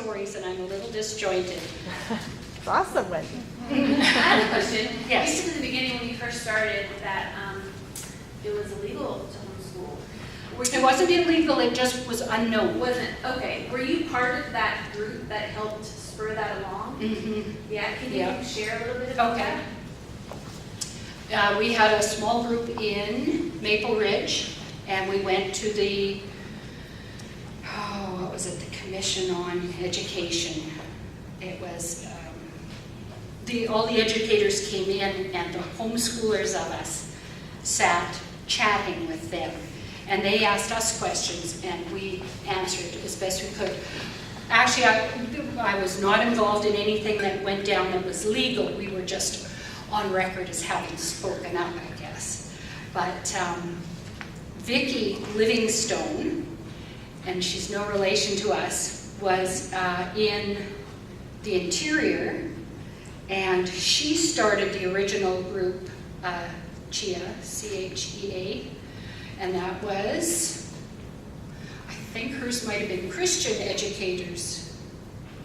stories and I'm a little disjointed. It's awesome, Wendy. I have a question. Yes. You said in the beginning when you first started that it was illegal to homeschool. It wasn't illegal, it just was unknown. Wasn't, okay. Were you part of that group that helped spur that along? Mm-hmm. Yeah, can you Yeah. share a little bit about Okay. that? We had a small group in Maple Ridge, and we went to the, what was it, the Commission on Education. It was, all the educators came in, and the homeschoolers of us sat chatting with them. And they asked us questions, and we answered as best we could. Actually, I was not involved in anything that went down that was legal. We were just on record as having spoken up, I guess. But Wendy Livingstone, and she's no relation to us, was in the Interior, and she started the original group, CHEA, C-H-E-A, and that was, I think hers might have been Christian Educators,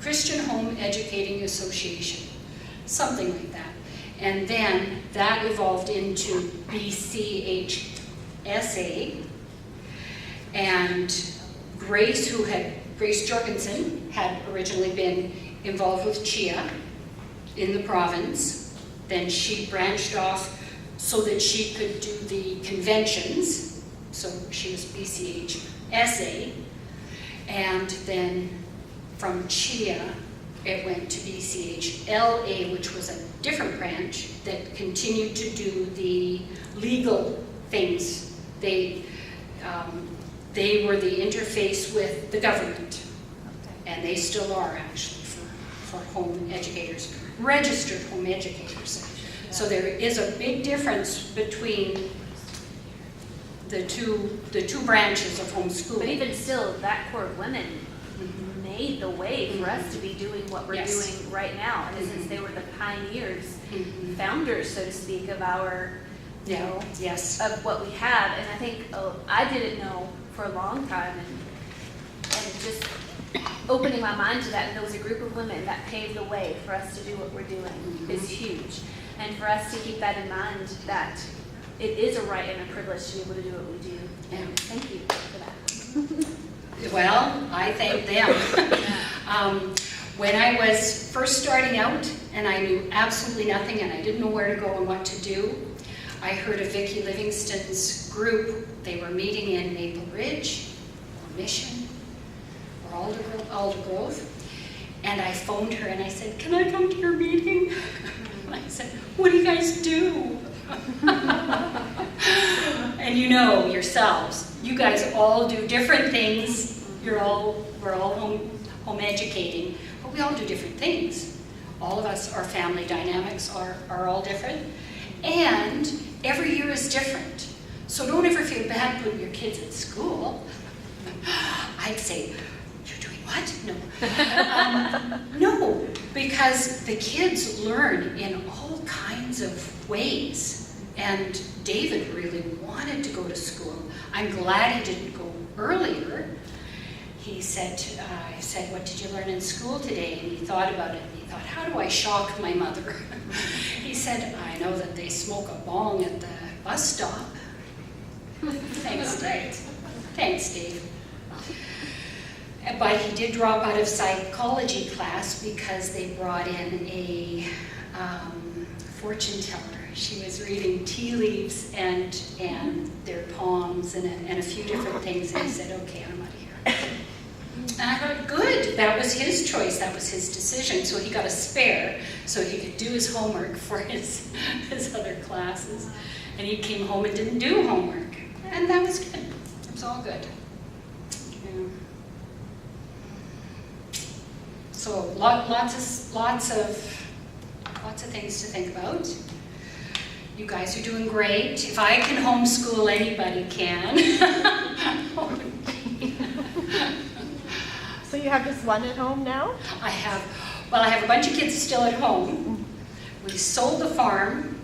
Christian Home Educating Association, something like that. And then that evolved into BCHSA, and Grace Jorgensen had originally been involved with CHEA in the province. Then she branched off so that she could do the conventions. So she was BCHSA. And then from CHEA, it went to BCHLA, which was a different branch that continued to do the legal things. They were the interface with the government, and they still are actually for home educators, registered home educators. So there is a big difference between the two branches of homeschooling. But even still, that core of women made the way for us to be doing what we're Yes. doing right now. In a sense, they were the pioneers, founders, so to speak, of our, you know, yes. of what we have. And I think I didn't know for a long time, and just opening my mind to that, and there was a group of women that paved the way for us to do what we're doing is huge. And for us to keep that in mind, that it is a right and a privilege to be able to do what we do. Yeah. Thank you for that. Well, I thank them. When I was first starting out and I knew absolutely nothing and I didn't know where to go and what to do, I heard of Wendy Livingstone's group. They were meeting in Maple Ridge, or Mission, or Aldergrove. And I phoned her and I said, "Can I come to your meeting?" I said, "What do you guys do?" And you know yourselves, you guys all do different things. We're all home educating, but we all do different things. All of us, our family dynamics are all different. And every year is different. So don't ever feel bad putting your kids at school. I'd say, "You're doing what?" No. No, because the kids learn in all kinds of ways. And David really wanted to go to school. I'm glad he didn't go earlier. He said, I said, "What did you learn in school today?" And he thought about it, and he thought, "How do I shock my mother?" He said, "I know that they smoke a bong at the bus stop." Thanks, Dave. Thanks, Dave. But he did drop out of psychology class because they brought in a fortune teller. She was reading tea leaves and their palms and a few different things, and he said, "Okay, I'm out of here." And I thought, good, that was his choice, that was his decision. So he got a spare so he could do his homework for his other classes. And he came home and didn't do homework. And that was good. It was all good. Yeah. So lots of things to think about. You guys are doing great. If I can homeschool, anybody can. So you have just one at home now? I have a bunch of kids still at home. We sold the farm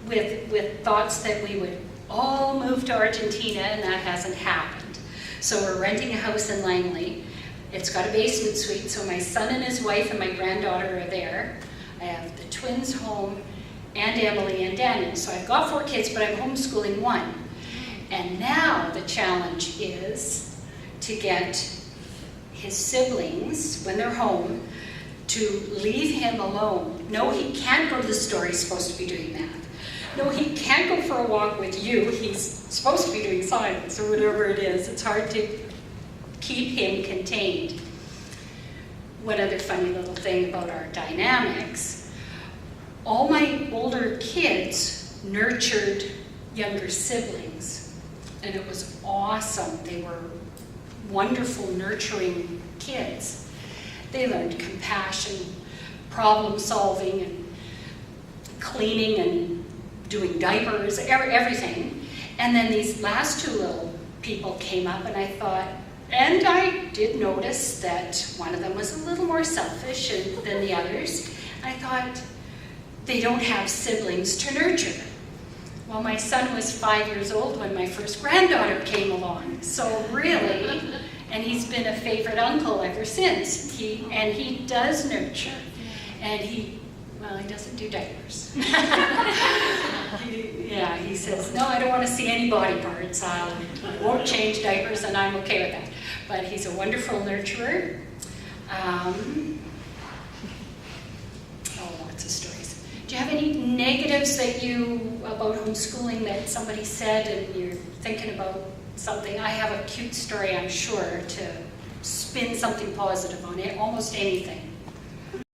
with thoughts that we would all move to Argentina, and that hasn't happened. So we're renting a house in Langley. It's got a basement suite, so my son and his wife and my granddaughter are there. I have the twins home, and Emily and Daniel. So I've got 4 kids, but I'm homeschooling 1. And now the challenge is to get his siblings, when they're home, to leave him alone. No, he can't go to the store, he's supposed to be doing math. No, he can't go for a walk with you, he's supposed to be doing science or whatever it is. It's hard to keep him contained. One other funny little thing about our dynamics, all my older kids nurtured younger siblings, and it was awesome. They were wonderful, nurturing kids. They learned compassion, problem solving, and cleaning and doing diapers, everything. And then these last 2 little people came up, and I thought, and I did notice that one of them was a little more selfish than the others. I thought, they don't have siblings to nurture. Well, my son was 5 years old when my first granddaughter came along. So really, and he's been a favorite uncle ever since. He does nurture. And he doesn't do diapers. He says, no, I don't want to see any body parts. I won't change diapers, and I'm okay with that. But he's a wonderful nurturer. Lots of stories. Do you have any negatives about homeschooling that somebody said and you're thinking about something? I have a cute story, I'm sure, to spin something positive on it, almost anything.